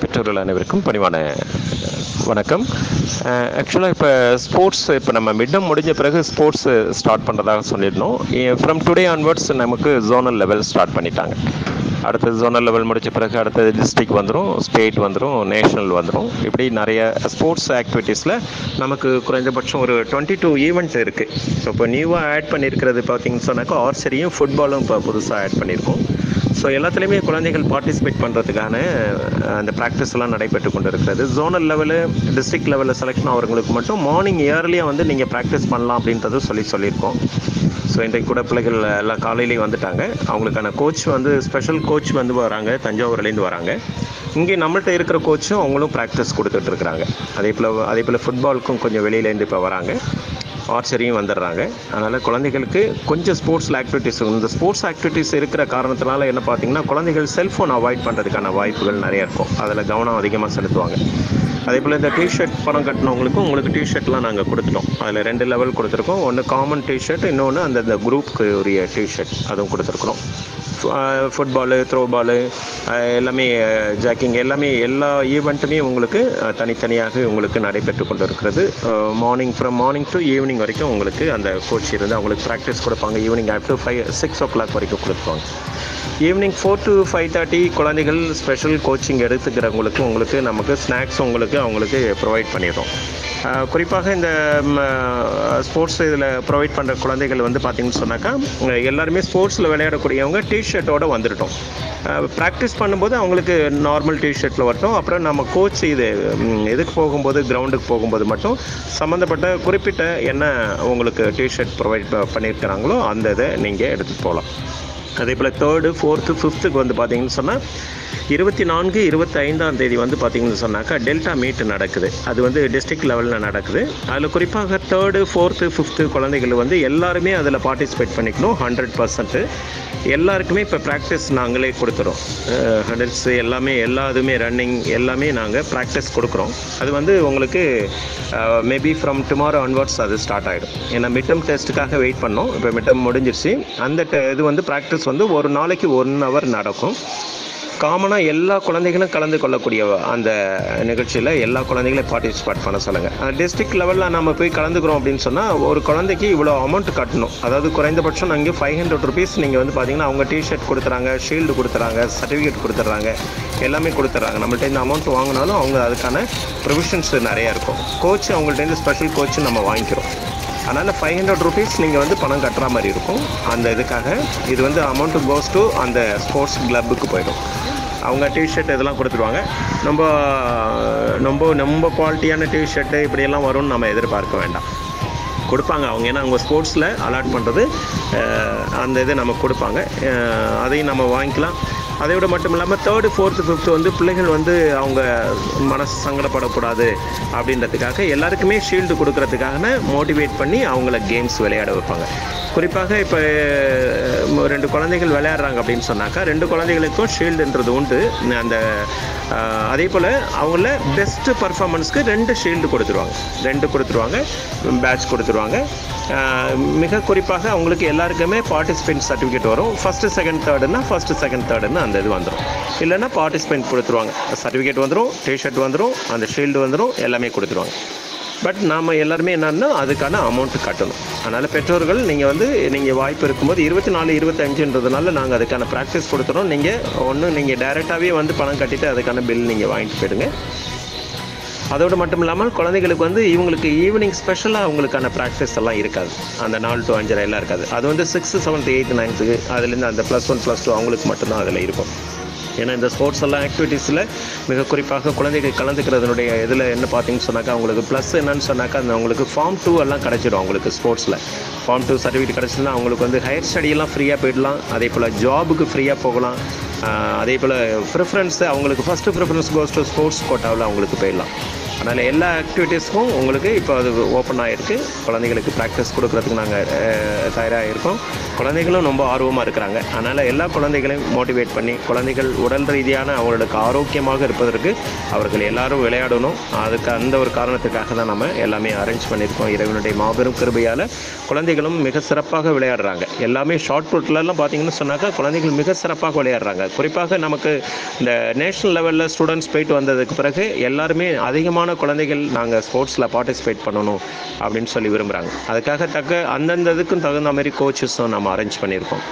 பெற்றோர்கள் அனைவருக்கும் பணிவான வணக்கம். ஆக்சுவலாக இப்போ நம்ம மிட்டம் முடிஞ்ச பிறகு ஸ்போர்ட்ஸ் ஸ்டார்ட் பண்ணுறதாக சொல்லியிருந்தோம். ஃப்ரம் டுடே ஆன்வர்ட்ஸ் நமக்கு ஜோனல் லெவல் ஸ்டார்ட் பண்ணிட்டாங்க. அடுத்தது ஜோனல் லெவல் முடித்த பிறகு அடுத்தது டிஸ்ட்ரிக்ட் வந்துடும், ஸ்டேட் வந்துடும், நேஷனல் வந்துடும். இப்படி நிறைய ஸ்போர்ட்ஸ் ஆக்டிவிட்டீஸில் நமக்கு குறைந்தபட்சம் ஒரு 22 ஈவெண்ட் இருக்குது. ஸோ இப்போ நியூவாக ஆட் பண்ணியிருக்கிறது பார்த்தீங்கன்னு சொன்னாக்கா ஆர்ச்சரியும் ஃபுட்பாலும் இப்போ புதுசாக ஆட் பண்ணியிருக்கோம். ஸோ எல்லாத்துலேயுமே குழந்தைகள் பார்ட்டிசிபேட் பண்ணுறதுக்கான அந்த ப்ராக்டிஸ் எல்லாம் நடைபெற்று கொண்டு இருக்கிறது. ஜோனல் லெவலு, டிஸ்ட்ரிக்ட் லெவலில் செலக்ஷன் அவங்களுக்கு மட்டும் மார்னிங் இயர்லியாக வந்து நீங்கள் ப்ராக்டிஸ் பண்ணலாம் அப்படின்றது சொல்லியிருக்கோம். ஸோ இன்றைக்கு கூட பிள்ளைகள் எல்லாம் காலையிலேயே வந்துட்டாங்க. அவங்களுக்கான கோச் வந்து ஸ்பெஷல் கோச் வந்து வராங்க, தஞ்சாவூர்லேருந்து வராங்க. இங்கே நம்மள்கிட்ட இருக்கிற கோச்சும் அவங்களும் ப்ராக்டிஸ் கொடுத்துட்ருக்குறாங்க. அதே போல் ஃபுட்பாலுக்கும் கொஞ்சம் வெளியிலேருந்து இப்போ வராங்க, ஆர்ச்சரியும் வந்துடுறாங்க. அதனால் குழந்தைகளுக்கு கொஞ்சம் ஸ்போர்ட்ஸில் ஆக்டிவிட்டீஸ், இந்த ஸ்போர்ட்ஸ் ஆக்டிவிட்டீஸ் இருக்கிற காரணத்தினால என்ன பார்த்தீங்கன்னா குழந்தைகள் செல்ஃபோன் அவாய்ட் பண்ணுறதுக்கான வாய்ப்புகள் நிறையா இருக்கும். அதில் கவனம் அதிகமாக செலுத்துவாங்க. அதே போல் இந்த டிஷர்ட் பணம் கட்டினவங்களுக்கும் உங்களுக்கு டிஷர்ட்லாம் நாங்கள் கொடுத்துட்டோம். அதில் 2 லெவல் கொடுத்துருக்கோம். ஒன்று காமன் டிஷர்ட், இன்னொன்று அந்த குரூப்புக்கு உரிய டிஷர்ட் அதுவும் கொடுத்துருக்குறோம். ஃபுட்பாலு, த்ரோபாலு எல்லாமே, ஜாக்கிங் எல்லாமே, எல்லா ஈவெண்ட்டுமே உங்களுக்கு தனித்தனியாக உங்களுக்கு நடைபெற்று கொண்டு இருக்கிறது. ஃப்ரம் மார்னிங் டு ஈவினிங் வரைக்கும் உங்களுக்கு அந்த கோச் இருந்து அவங்களுக்கு ப்ராக்டிஸ் கொடுப்பாங்க. ஈவினிங் ஆஃப்டர் 6 o'clock வரைக்கும் கொடுப்பாங்க. ஈவினிங் 4 to 5:30 குழந்தைகள் ஸ்பெஷல் கோச்சிங் எடுத்துக்கிறவங்களுக்கு உங்களுக்கு நமக்கு ஸ்நாக்ஸ் அவங்களுக்கு ப்ரொவைட் பண்ணிடுறோம். குறிப்பாக இந்த ஸ்போர்ட்ஸ் இதில் ப்ரொவைட் பண்ணுற குழந்தைகள் வந்து பார்த்திங்கன்னு சொன்னாக்கா எல்லாருமே ஸ்போர்ட்ஸில் விளையாடக்கூடியவங்க டிஷர்ட்டோடு வந்துட்டோம். ப்ராக்டிஸ் பண்ணும்போது அவங்களுக்கு நார்மல் டிஷர்ட்டில் வரட்டும். அப்புறம் நம்ம கோச் இதுக்கு போகும்போது, கிரவுண்டுக்கு போகும்போது மட்டும் சம்மந்தப்பட்ட குறிப்பிட்ட என்ன உங்களுக்கு டிஷர்ட் ப்ரொவைட் பண்ணியிருக்கிறாங்களோ அந்த இதை நீங்கள் எடுத்துகிட்டு போகலாம். அதே போல் 3rd, 4th, 5th வந்து பார்த்திங்கன்னு சொன்னால் 24, 25 வந்து பார்த்திங்கன்னு சொன்னாக்கா டெல்டா மீட் நடக்குது. அது வந்து டிஸ்ட்ரிக்ட் லெவலில் நடக்குது. அதில் குறிப்பாக 3rd, 4th, 5th குழந்தைகள் வந்து எல்லாருமே அதில் பார்ட்டிசிபேட் பண்ணிக்கணும். 100% எல்லாருக்குமே இப்போ ப்ராக்டிஸ் நாங்களே கொடுத்துறோம். ஹண்டர்ஸ் எல்லாமே, எல்லாத்துமே ரன்னிங் எல்லாமே நாங்கள் ப்ராக்டிஸ் கொடுக்குறோம். அது வந்து உங்களுக்கு மேபி ஃப்ரம் டுமாரோ ஆன்வர்ட்ஸ் அது ஸ்டார்ட் ஆகிடும். ஏன்னா மிட்டம் டெஸ்ட்டுக்காக வெயிட் பண்ணோம். இப்போ மிட்டம் முடிஞ்சிருச்சு. அந்த இது வந்து ப்ராக்டிஸ் வந்து ஒரு நாளைக்கு 1 hour நடக்கும். காமனாக எல்லா குழந்தைகளும் கலந்து கொள்ளக்கூடிய அந்த நிகழ்ச்சியில் எல்லா குழந்தைகளையும் பார்ட்டிசிபேட் பண்ண சொல்லுங்கள். டிஸ்ட்ரிக்ட் லெவலில் நம்ம போய் கலந்துக்கிறோம் அப்படின்னு சொன்னால் ஒரு குழந்தைக்கு இவ்வளோ அமௌண்ட் கட்டணும். அதாவது குறைந்தபட்சம் நாங்கள் 500 rupees நீங்கள் வந்து பார்த்தீங்கன்னா அவங்க டிஷர்ட் கொடுத்துறாங்க, ஷீல்டு கொடுத்துறாங்க, சர்டிஃபிகேட் கொடுத்துட்றாங்க, எல்லாமே கொடுத்துட்றாங்க. நம்மள்ட்ட இந்த அமௌண்ட் வாங்கினாலும் அவங்க அதுக்கான ப்ரொவிஷன்ஸ் நிறையா இருக்கும். கோச் அவங்கள்ட்ட ஸ்பெஷல் கோச் நம்ம வாங்கிக்கிறோம். அதனால் 500 rupees நீங்கள் வந்து பணம் கட்டுற மாதிரி இருக்கும். அந்த இதுக்காக இது வந்து அமௌண்ட்டு கோஸ் டு அந்த ஸ்போர்ட்ஸ் கிளப்புக்கு போயிடும். அவங்க டிஷர்ட் இதெல்லாம் கொடுத்துருவாங்க. ரொம்ப குவாலிட்டியான டிஷர்ட்டு இப்படியெல்லாம் வரும்னு நம்ம எதிர்பார்க்க வேண்டாம். கொடுப்பாங்க அவங்க. ஏன்னா அவங்க ஸ்போர்ட்ஸில் அலாட் பண்ணுறது அந்த இது நமக்கு கொடுப்பாங்க. அதையும் நம்ம வாங்கிக்கலாம். அதை விட மட்டும் இல்லாமல் 3rd, 4th, 5th வந்து பிள்ளைகள் வந்து அவங்க மனசு சங்கடப்படக்கூடாது அப்படின்றதுக்காக எல்லாருக்குமே ஷீல்டு கொடுக்கறதுக்காக மோட்டிவேட் பண்ணி அவங்கள கேம்ஸ் விளையாட வைப்பாங்க. குறிப்பாக இப்போ 2 குழந்தைகள் விளையாடுறாங்க அப்படின்னு சொன்னாக்கா 2 குழந்தைகளுக்கும் ஷீல்டுன்றது உண்டு. அந்த அதே போல் அவங்கள பெஸ்ட்டு பர்ஃபார்மன்ஸ்க்கு 2 ஷீல்டு கொடுத்துருவாங்க, பேட்ச் கொடுத்துருவாங்க. மிக குறிப்பாக அவங்களுக்கு எல்லாருக்குமே பார்ட்டிசிபென்ட் சர்டிஃபிகேட் வரும். ஃபஸ்ட்டு, செகண்ட், தேர்டுன்னு அந்த இது வந்துடும். இல்லைன்னா பார்ட்டிசிபென்ட் கொடுத்துருவாங்க, சர்டிஃபிகேட் வந்துடும், டிஷர்ட் வந்துடும், அந்த ஷீல்டு வந்துடும், எல்லாமே கொடுத்துருவாங்க. பட் நாம் எல்லாருமே என்னன்னா அதுக்கான அமௌண்ட்டு கட்டணும். அதனால் பெற்றோர்கள் நீங்கள் வாய்ப்பு இருக்கும்போது 24, 25ன்றதுனால நாங்கள் அதுக்கான ப்ராக்டிஸ் கொடுத்துறோம். நீங்கள் டைரெக்டாகவே வந்து பணம் கட்டிட்டு அதுக்கான பில் நீங்கள் வாங்கிட்டு போயிடுங்க. அதோடு மட்டும் இல்லாமல் குழந்தைகளுக்கு வந்து இவங்களுக்கு ஈவினிங் ஸ்பெஷலாக அவங்களுக்கான ப்ராக்டிஸ் எல்லாம் இருக்காது. அந்த 4 to 5 எல்லாம் இருக்காது. அது வந்து 6th, 7th, 8th, 9th அதுலேருந்து அந்த +1, +2 அவங்களுக்கு மட்டும்தான் அதில் இருக்கும். ஏன்னா இந்த ஸ்போர்ட்ஸ் எல்லாம் ஆக்டிவிட்டீஸில் மிக குறிப்பாக குழந்தைகள் கலந்துக்கிறதுனுடைய இதில் என்ன பார்த்தீங்கன்னு சொன்னாக்கா அவங்களுக்கு ப்ளஸ் என்னன்னு சொன்னாக்கா அந்த அவங்களுக்கு Form 2 எல்லாம் கிடச்சிடும். அவங்களுக்கு ஸ்போர்ட்ஸில் Form 2 சர்டிஃபிகேட் கிடச்சிதுன்னா அவங்களுக்கு வந்து ஹையர் ஸ்டடியெல்லாம் ஃப்ரீயாக போயிடலாம். அதே போல் ஜாபுக்கு ஃப்ரீயாக போகலாம். அதே போல் ப்ரிஃபரன்ஸு அவங்களுக்கு first preference goes to sports கோட்டாவில் அவங்களுக்கு போயிடலாம். அதனால் எல்லா ஆக்டிவிட்டீஸ்க்கும் உங்களுக்கு இப்போ அது ஓப்பன் ஆகிருக்கு. குழந்தைகளுக்கு ப்ராக்டிஸ் கொடுக்குறதுக்கு நாங்கள் தயாராக இருக்கோம். குழந்தைகளும் ரொம்ப ஆர்வமாக இருக்கிறாங்க. அதனால் எல்லா குழந்தைகளையும் மோட்டிவேட் பண்ணி குழந்தைகள் உடல் ரீதியான அவங்களுக்கு ஆரோக்கியமாக இருப்பதற்கு அவர்கள் எல்லாரும் விளையாடணும். அதுக்கு அந்த ஒரு காரணத்துக்காக தான் நம்ம எல்லாமே அரேஞ்ச் பண்ணியிருக்கோம். இறைவனுடைய மாபெரும் கிருபையால் குழந்தைகளும் மிக சிறப்பாக விளையாடுறாங்க. எல்லாமே ஷார்ட் புட்லலாம் பார்த்தீங்கன்னு சொன்னாக்கா குழந்தைகள் மிக சிறப்பாக விளையாடுறாங்க. குறிப்பாக நமக்கு இந்த நேஷ்னல் லெவலில் ஸ்டூடெண்ட்ஸ் போயிட்டு வந்ததுக்கு பிறகு எல்லாருமே அதிகமான குழந்தைகள் நாங்கள் ஸ்போர்ட்ஸில் பார்ட்டிசிபேட் பண்ணணும் அப்படின்னு சொல்லி விரும்புகிறாங்க. அதுக்காக அந்தந்த இதுக்கும் தகுந்த மாதிரி கோச்சஸும் நம்ம அரேஞ்ச் பண்ணியிருக்கோம்.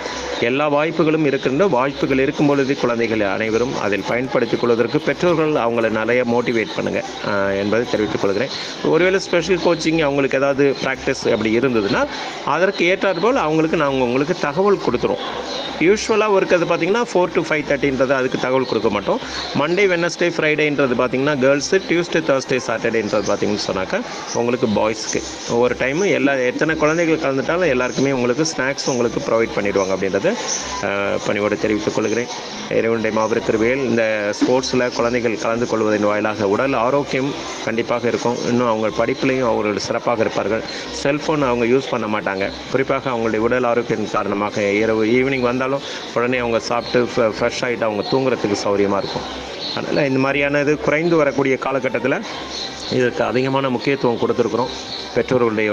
எல்லா வாய்ப்புகளும் இருக்கின்ற வாய்ப்புகள் இருக்கும் பொழுது குழந்தைகள் அனைவரும் அதில் பயன்படுத்திக் கொள்வதற்கு பெற்றோர்கள் அவங்கள நிறைய மோட்டிவேட் பண்ணுங்கள் என்பதை தெரிவித்துக் கொள்கிறேன். ஒருவேளை ஸ்பெஷல் கோச்சிங் அவங்களுக்கு ஏதாவது ப்ராக்டிஸ் அப்படி இருந்ததுன்னா அதற்கு ஏற்றாற்போல் அவங்களுக்கு நாங்கள் உங்களுக்கு தகவல் கொடுத்துருவோம். யூஸ்வலாக இருக்கிறது பார்த்திங்கன்னா 4 to 5:30 அதுக்கு தகவல் கொடுக்க மாட்டோம். மண்டே, வெட்னஸ்டே, ஃப்ரைடேன்றது பார்த்திங்கன்னா கேர்ள்ஸு, டியூஸ்டே, தேர்ஸ்டே, சாட்டர்டேன்றது பார்த்திங்கன்னு சொன்னாக்கா உங்களுக்கு பாய்ஸ்க்கு ஒவ்வொரு டைமு எத்தனை குழந்தைகள் கலந்துட்டாலும் எல்லாருக்குமே உங்களுக்கு ஸ்நாக்ஸ் உங்களுக்கு ப்ரொவைட் பண்ணிடுவாங்க அப்படின்றத பணியோடு தெரிவித்துக் கொள்கிறேன். இறைவனுடைய மாபெரும் கிருபையில் இந்த ஸ்போர்ட்ஸில் குழந்தைகள் கலந்து கொள்வதன் வாயிலாக உடல் ஆரோக்கியம் கண்டிப்பாக இருக்கும். இன்னும் அவங்க படிப்புலையும் அவர்கள் சிறப்பாக இருப்பார்கள். செல்ஃபோன் அவங்க யூஸ் பண்ண மாட்டாங்க. குறிப்பாக அவங்களுடைய உடல் ஆரோக்கியம் காரணமாக ஈவினிங் வந்தாலும் உடனே அவங்க சாப்பிட்டு ஃப்ரெஷ் ஆகிட்டு அவங்க தூங்குறதுக்கு சௌகரியமாக இருக்கும். அதனால் இந்த மாதிரியான இது குறைந்து வரக்கூடிய காலகட்டத்தில் இதற்கு அதிகமான முக்கியத்துவம் கொடுத்துருக்குறோம். பெற்றோர்களுடைய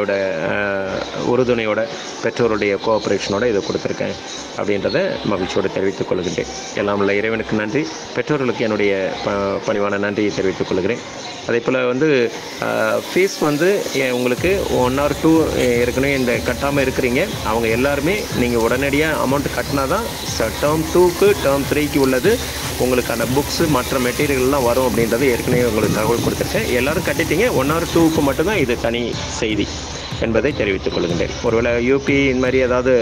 உறுதுணையோட பெற்றோருடைய கோஆப்ரேஷனோடு இதை கொடுத்துருக்கேன் அப்படின்றத மகிழ்ச்சியோடு தெரிவித்துக் கொள்கின்றேன். எல்லாம் உள்ள இறைவனுக்கு நன்றி. பெற்றோர்களுக்கு என்னுடைய பணிவான நன்றியை தெரிவித்துக் கொள்கிறேன். அதே போல் ஃபீஸ் உங்களுக்கு 1 or 2 ஏற்கனவே இந்த கட்டாமல் இருக்கிறீங்க. அவங்க எல்லாருமே நீங்கள் உடனடியாக அமௌண்ட் கட்டினா தான் டேர்ம் 2க்கு டேர்ம் 3க்கு உள்ளது உங்களுக்கான புக்ஸு மற்ற மெட்டீரியல்லாம் வரும் அப்படின்றது ஏற்கனவே உங்களுக்கு தகவல் கொடுத்துருக்கேன். எல்லோரும் கட்டிட்டீங்க. 1 or 2க்கு மட்டும்தான் இது தனி செய்தி என்பதை தெரிவித்துக் கொள்கின்றேன். ஒருவேளை யூபி இந்த மாதிரி ஏதாவது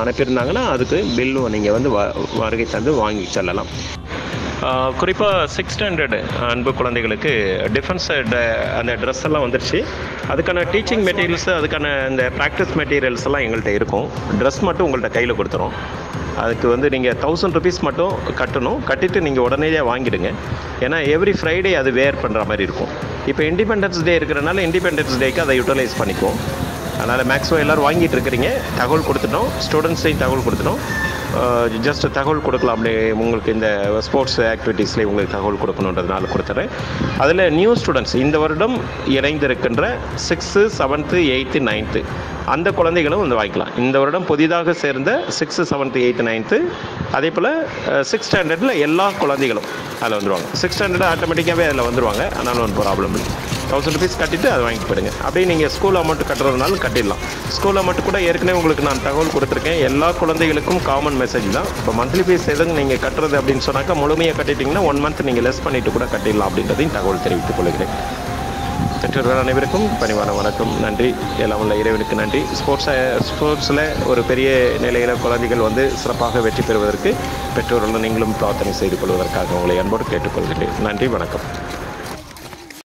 அனுப்பியிருந்தாங்கன்னா அதுக்கு பில்லும் நீங்கள் வருகை தந்து வாங்கி செல்லலாம். குறிப்பாக 6th standard அன்பு குழந்தைகளுக்கு டிஃபென்ஸ் அந்த ட்ரெஸ் எல்லாம் வந்துடுச்சு. அதுக்கான டீச்சிங் மெட்டீரியல்ஸு அதுக்கான இந்த ப்ராக்டிஸ் மெட்டீரியல்ஸ் எல்லாம் எங்கள்கிட்ட இருக்கும். ட்ரெஸ் மட்டும் உங்கள்கிட்ட கையில் கொடுத்துரும். அதுக்கு நீங்கள் 1000 rupees மட்டும் கட்டணும். கட்டிட்டு நீங்கள் உடனடியாக வாங்கிடுங்க. ஏன்னா எவ்ரி ஃப்ரைடே அது வேர் பண்ணுற மாதிரி இருக்கும். இப்போ இண்டிபெண்டன்ஸ் டே இருக்கிறனால இண்டிபெண்டன்ஸ் டேக்கு அதை யூட்டிலைஸ் பண்ணிக்குவோம். அதனால் மேக்ஸிமம் எல்லோரும் வாங்கிட்டு இருக்கிறீங்க. தகவல் கொடுத்துட்டோம். ஸ்டூடெண்ட்ஸையும் தகவல் கொடுத்துட்டோம். ஜஸ்ட் தகவல் கொடுக்கலாம். அப்படி உங்களுக்கு இந்த ஸ்போர்ட்ஸ் ஆக்டிவிட்டீஸ்லேயே உங்களுக்கு தகவல் கொடுக்கணுன்றதுனால கொடுத்துட்றேன். அதில் நியூ ஸ்டூடெண்ட்ஸ் இந்த வருடம் இணைந்திருக்கின்ற 6th, 7th, 8th, 9th அந்த குழந்தைகளும் வாங்கிக்கலாம். இந்த வருடம் புதிதாக சேர்ந்த 6th, 7th, 8th, 9th அதே போல் 6th standard எல்லா குழந்தைகளும் அதில் வந்துடுவாங்க. 6th standard ஆட்டோமேட்டிக்காகவே அதில் வந்துடுவாங்க. அதனால ஒன்றும் ப்ராப்ளம் இல்லை. 1000 rupees கட்டிட்டு அதை வாங்கிட்டு போயிடுங்க. அப்படியே நீங்கள் ஸ்கூல் அமௌண்ட் கட்டுறதுனாலும் கட்டிடலாம். ஸ்கூல் அமௌண்ட் கூட ஏற்கனவே உங்களுக்கு நான் தகவல் கொடுத்துருக்கேன். எல்லா குழந்தைகளுக்கும் காமன் மெசேஜ் தான். இப்போ மந்த்லி ஃபீஸ் எதுவும் நீங்கள் கட்டுறது அப்படின்னு சொன்னாக்கா முழுமையாக கட்டிட்டிங்கன்னா 1 month நீங்கள் லெஸ் பண்ணிவிட்டு கூட கட்டிடலாம் அப்படின்றதையும் தகவல் தெரிவித்துக் கொள்கிறேன். பெற்றோர்கள் அனைவருக்கும் பணிவான வணக்கம், நன்றி. எல்லாம் உள்ள இறைவனுக்கு நன்றி. ஸ்போர்ட்ஸில் ஒரு பெரிய நிலையில் குழந்தைகள் சிறப்பாக வெற்றி பெறுவதற்கு பெற்றோர்களும் நீங்களும் பிரார்த்தனை செய்து கொள்வதற்காக உங்களை அன்போடு கேட்டுக்கொள்கிறேன். நன்றி, வணக்கம்.